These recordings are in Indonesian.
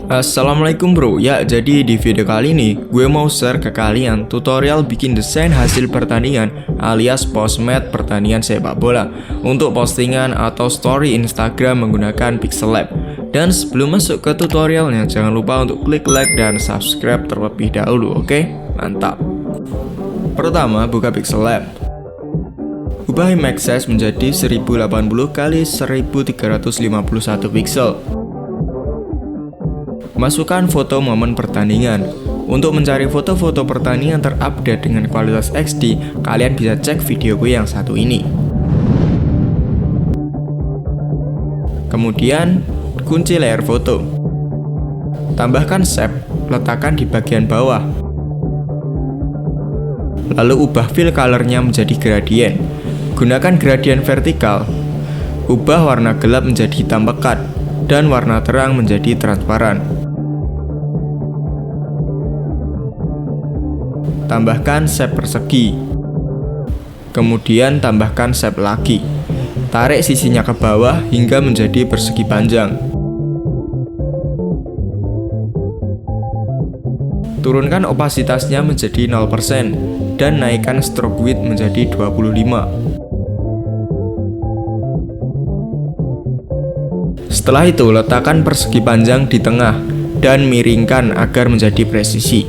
Assalamualaikum bro, ya jadi di video kali ini gue mau share ke kalian tutorial bikin desain hasil pertandingan alias postmed pertandingan sepak bola untuk postingan atau story Instagram menggunakan Pixel Lab. Dan sebelum masuk ke tutorialnya, jangan lupa untuk klik like dan subscribe terlebih dahulu, oke? Mantap. Pertama, buka Pixel Lab. Ubah image size menjadi 1080 x 1351 pixel. Masukkan foto momen pertandingan. Untuk mencari foto-foto pertandingan terupdate dengan kualitas HD, kalian bisa cek video gue yang satu ini. Kemudian, kunci layer foto. Tambahkan shape, letakkan di bagian bawah. Lalu ubah fill color-nya menjadi gradient. Gunakan gradient vertikal. Ubah warna gelap menjadi hitam pekat dan warna terang menjadi transparan. Tambahkan shape persegi. Kemudian tambahkan shape lagi. Tarik sisinya ke bawah hingga menjadi persegi panjang. Turunkan opasitasnya menjadi 0% dan naikkan stroke width menjadi 25. Setelah itu, letakkan persegi panjang di tengah dan miringkan agar menjadi presisi.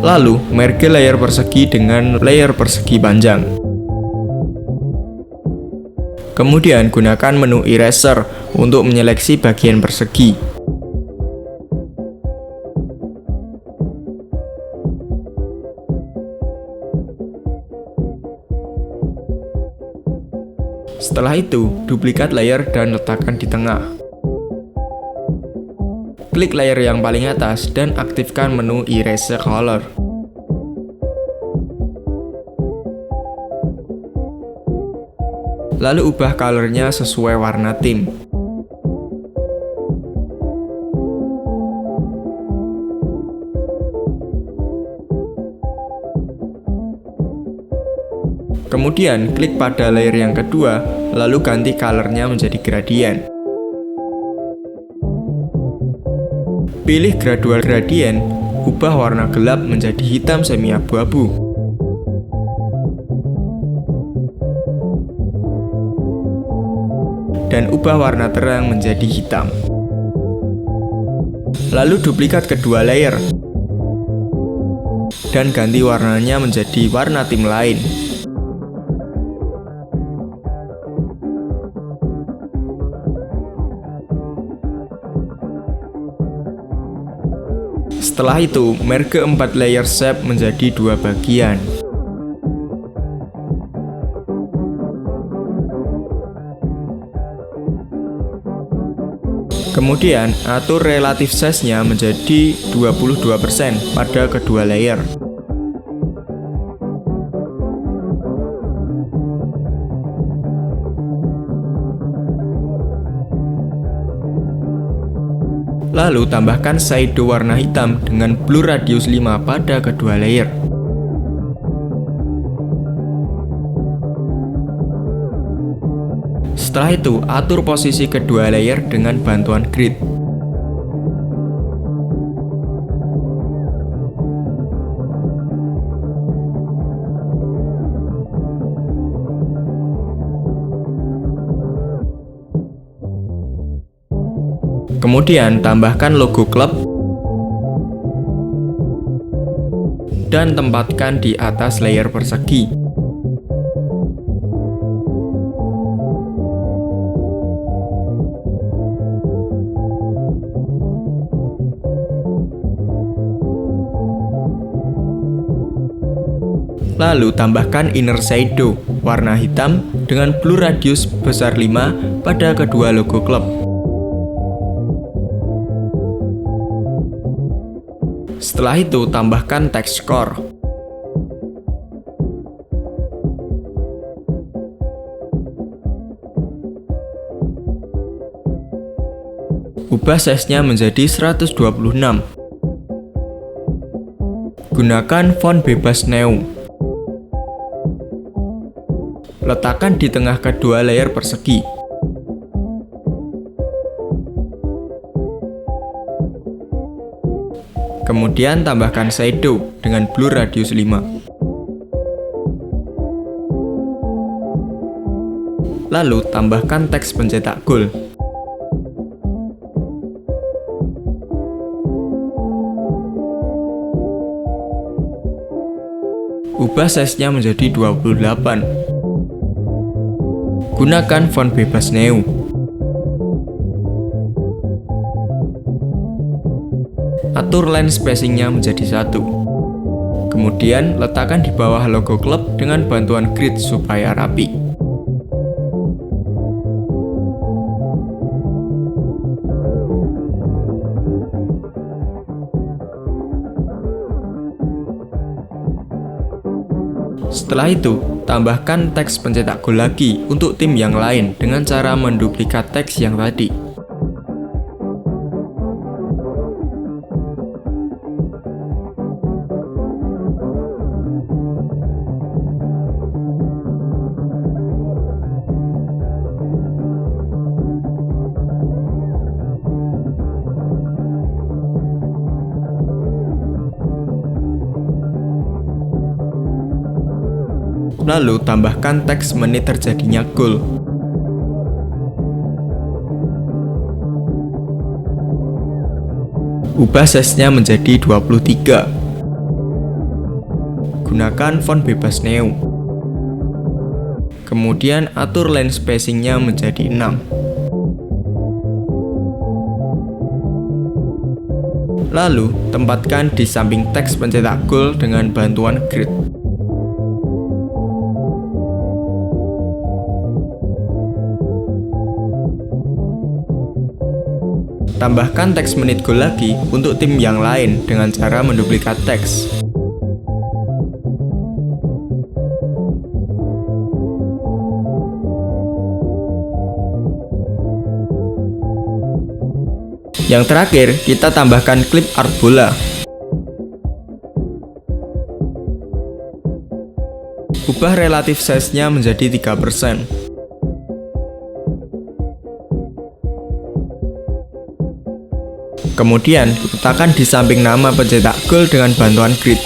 Lalu, merge layer persegi dengan layer persegi panjang. Kemudian, gunakan menu eraser untuk menyeleksi bagian persegi. Setelah itu, duplikat layer dan letakkan di tengah. Klik layer yang paling atas dan aktifkan menu Erase Color. Lalu ubah colornya sesuai warna tim. Kemudian klik pada layer yang kedua, lalu ganti colornya menjadi gradient. Pilih gradual gradient, ubah warna gelap menjadi hitam semi abu-abu. Dan ubah warna terang menjadi hitam. Lalu duplikat kedua layer dan ganti warnanya menjadi warna tim lain. Setelah itu, merge 4 layer shape menjadi 2 bagian. Kemudian, atur relative size-nya menjadi 22% pada kedua layer. Lalu tambahkan shadow warna hitam dengan blur radius 5 pada kedua layer. Setelah itu, atur posisi kedua layer dengan bantuan grid. Kemudian tambahkan logo klub dan tempatkan di atas layer persegi. Lalu tambahkan inner shadow warna hitam dengan blur radius besar 5 pada kedua logo klub. Setelah itu, tambahkan text core. Ubah size-nya menjadi 126. Gunakan font bebas Neo. Letakkan di tengah kedua layer persegi. Kemudian tambahkan shadow dengan blur radius 5. Lalu tambahkan teks pencetak gol. Ubah size-nya menjadi 28. Gunakan font bebas Neo. Atur line spacing-nya menjadi 1. Kemudian letakkan di bawah logo klub dengan bantuan grid supaya rapi. Setelah itu, tambahkan teks pencetak gol lagi untuk tim yang lain dengan cara menduplikat teks yang tadi. Lalu tambahkan teks menit terjadinya gol. Ubah size-nya menjadi 23. Gunakan font bebas Neo. Kemudian atur line spacing-nya menjadi 6. Lalu tempatkan di samping teks pencetak gol dengan bantuan grid. Tambahkan teks menit gol lagi untuk tim yang lain dengan cara menduplikat teks. Yang terakhir, kita tambahkan klip art bola. Ubah relatif size-nya menjadi 3%. Kemudian, letakkan di samping nama pencetak gol dengan bantuan grid.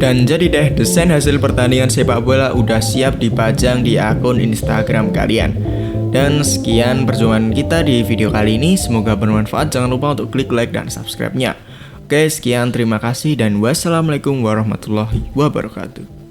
Dan jadi deh, desain hasil pertandingan sepak bola udah siap dipajang di akun Instagram kalian. Dan sekian perjumpaan kita di video kali ini, semoga bermanfaat. Jangan lupa untuk klik like dan subscribe-nya. Oke, sekian, terima kasih dan wassalamualaikum warahmatullahi wabarakatuh.